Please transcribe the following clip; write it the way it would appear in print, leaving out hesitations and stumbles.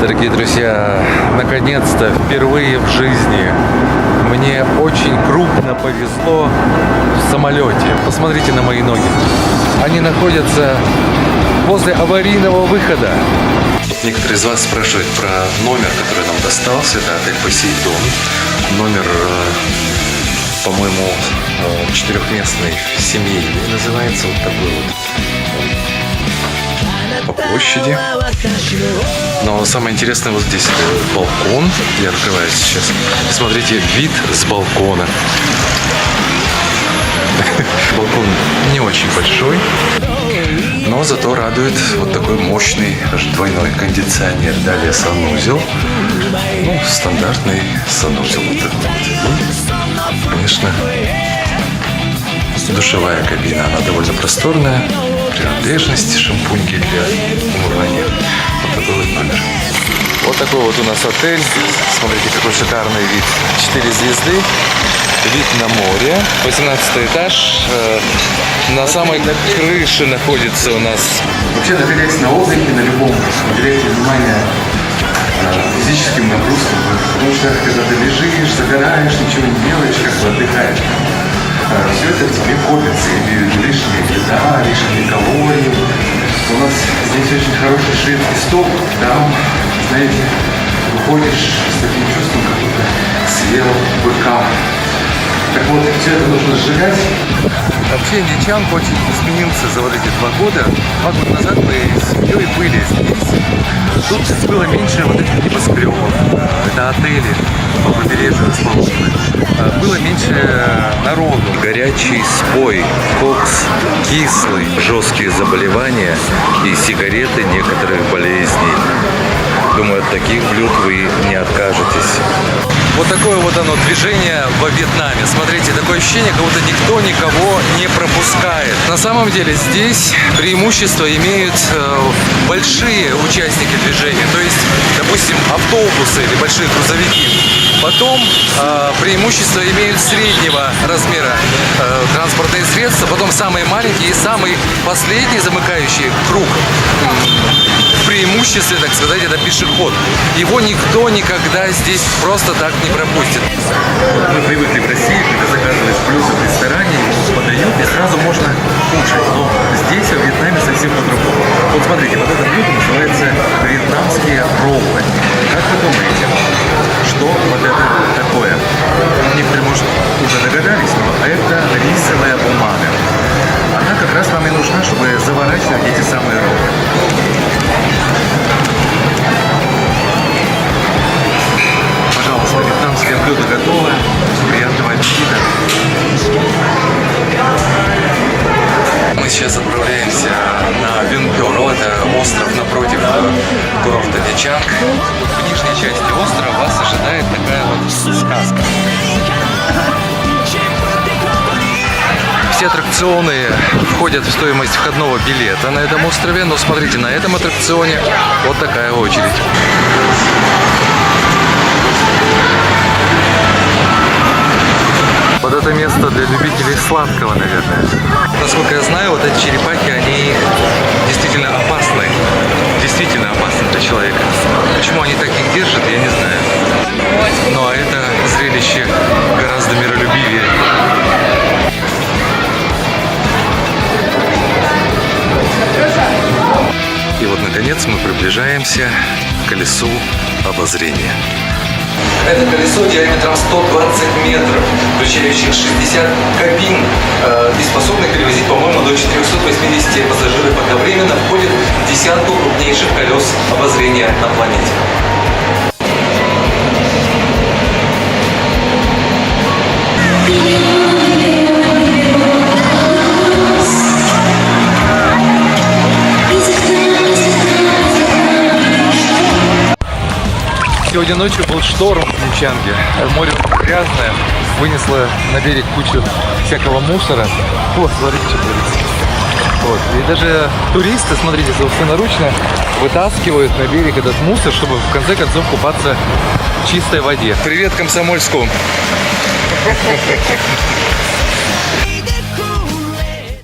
Дорогие друзья, наконец-то впервые в жизни мне очень крупно повезло в самолете. Посмотрите на мои ноги. Они находятся возле аварийного выхода. Некоторые из вас спрашивают про номер, который нам достался. Это отель Посейдон. Номер, по-моему, четырехместной семьи называется. Вот такой вот по площади. Но самое интересное вот здесь это балкон. Я открываю сейчас. Смотрите, вид с балкона. Балкон не очень большой, но зато радует вот такой мощный аж двойной кондиционер. Далее санузел. Ну, стандартный санузел. Вот такой вот. Конечно, душевая кабина. Она довольно просторная. Принадлежность, шампуньки для умывания. Вот такой вот номер. Вот такой вот у нас отель. Смотрите, какой шикарный вид. 4 звезды. Вид на море. 18 этаж. На самой крыше находится у нас. Вообще, находясь на отдыхе, на любом, уделяйте внимание физическим нагрузкам. Потому что когда ты лежишь, загораешь, ничего не делаешь, как бы отдыхаешь. Все это в тебе копится, имею в виду лишняя еда, лишние калории. У нас здесь очень хороший шведский стол, там, знаете, выходишь с таким чувством, как будто съел быка. Так вот, все это нужно сжигать. Вообще Нячанг очень изменился за вот эти 2 года. 2 года назад мы с семьей были здесь. Тут было меньше вот этих небоскребов. Это отели по побережью расположены. Было меньше народу. Горячий спой, кокс, кислый, жесткие заболевания и сигареты некоторых болезней. Думаю, от таких блюд вы не откажетесь. Вот такое вот оно движение во Вьетнаме. Смотрите, такое ощущение, как будто никто никого не пропускает. На самом деле здесь преимущество имеют большие участники движения. То есть, допустим, автобусы или большие грузовики. Потом преимущество имеют среднего размера транспортные средства. Потом самые маленькие и самый последний замыкающий круг. Преимущественно, так сказать, это пешеход. Его никто никогда здесь просто так не пропустит. Мы привыкли в России, когда заказываешь блюдо в ресторане, его подают и сразу можно кушать. Но здесь, в Вьетнаме, совсем по-другому. Вот смотрите, вот это блюдо называется вьетнамские роллы. Как вы думаете, что вот это такое? Некоторые, может, уже догадались, но это рисовая бумага. Она как раз нам и нужна, чтобы заворачивать эти самые роллы. Пожалуйста, вьетнамское блюдо готово. Приятного аппетита. Мы сейчас отправляемся на Винперл. Это остров напротив курорта Нячанг. В нижней части острова вас ожидает такая вот сказка. Все аттракционы входят в стоимость входного билета на этом острове, но смотрите, на этом аттракционе вот такая очередь. Вот это место для любителей сладкого, наверное. Насколько я знаю, вот эти черепахи, они действительно опасны. Действительно опасны для человека. Почему они так их держат, я не знаю. Но это зрелище гораздо миролюбивее. И вот, наконец, мы приближаемся к колесу обозрения. Это колесо диаметром 120 метров, включающих 60 кабин и способных перевозить, по-моему, до 480 пассажиров одновременно, входит в десятку крупнейших колес обозрения на планете. Сегодня ночью был шторм в Нячанге. Море грязное, вынесло на берег кучу всякого мусора. Вот, смотрите, что творится. Вот. И даже туристы, смотрите, собственноручно вытаскивают на берег этот мусор, чтобы в конце концов купаться в чистой воде. Привет Комсомольску!